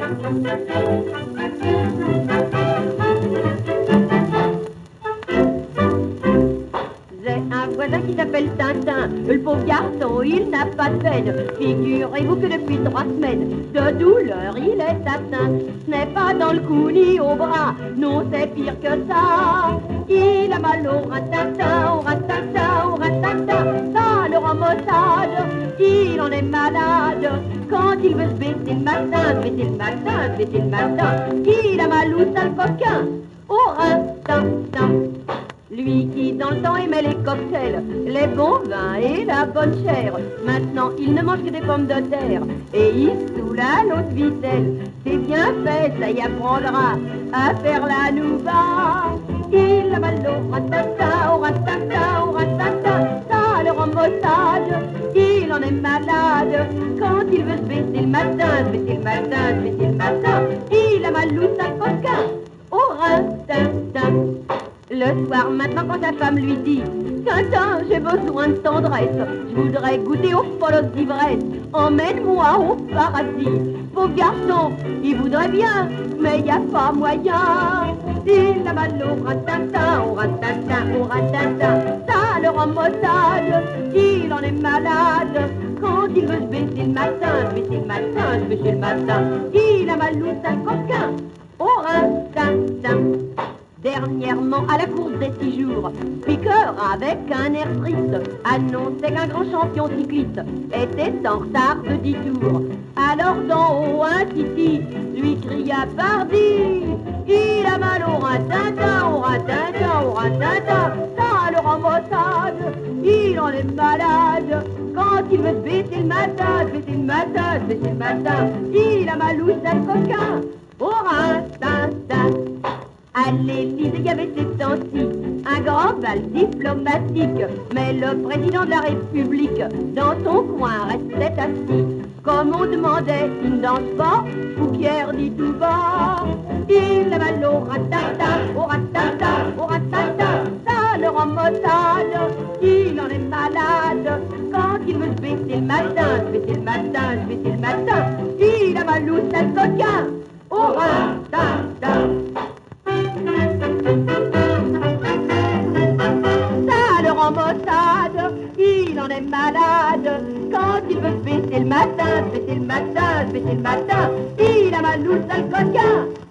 J'ai un voisin qui s'appelle Tintin, le pauvre garçon, il n'a pas de peine. Figurez-vous que depuis 3 semaines, de douleur il est atteint. Ce n'est pas dans le cou ni au bras, non c'est pire que ça. Il a mal au ratata, au ratata, au ratata, ça le rend maussade, il en est malade. Quand il veut se baisser le matin, se baisser le matin, se baisser le matin, il a mal au sale coquin, au ratata. Lui qui dans le temps aimait les cocktails, les bons vins et la bonne chair, maintenant il ne mange que des pommes de terre et il saoule à l'eau de vitelle. C'est bien fait, ça y apprendra à faire la nouba. Il a mal au ratata, au ratata, au ratata, ça le rend maussade, il en est malade. Quand il veut se baisser le matin, se baisser le matin, se baisser le matin, il a mal au sale coquin, au ratata. Le soir, maintenant, quand sa femme lui dit « Tintin, j'ai besoin de tendresse, je voudrais goûter aux folles d'ivresse, emmène-moi au paradis. » Pauvre garçon, il voudrait bien, mais y a pas moyen. Il a mal au ratata, au ratata, au ratata, ça le rend maussade, il en est malade. Quand il veut se baisser le matin, se baisser le matin, se baisser le matin, il a mal au sale coquin, au ratata. Dernièrement, à la course des 6 jours, Piqueur, avec un air triste, annonçait qu'un grand champion cycliste était en retard de 10 tours. Alors d'en haut, un titi lui cria « Pardi, il a mal au ratata, au ratata, au ratata, ça le rend maussade, il en est malade. Quand il veut se baisser le matin, se baisser le matin, se baisser le matin, il a mal au sale coquin, au ratata. » À l'Élysée, il y avait ces temps-ci un grand bal diplomatique, mais le président de la République, dans son coin, restait assis. Comme on demandait, il ne danse pas, Fouquier dit tout bas, il a mal au ratata, au ratata, au ratata, ça le rend maussade, il en est malade. Quand il veut se baisser le matin, se baisser le matin, se baisser le matin, il a mal au sale coquin, au ratata. Ça le rend maussade, il en est malade. Quand il veut se baisser le matin, se baisser le matin, se baisser le matin, il a mal au sale coquin.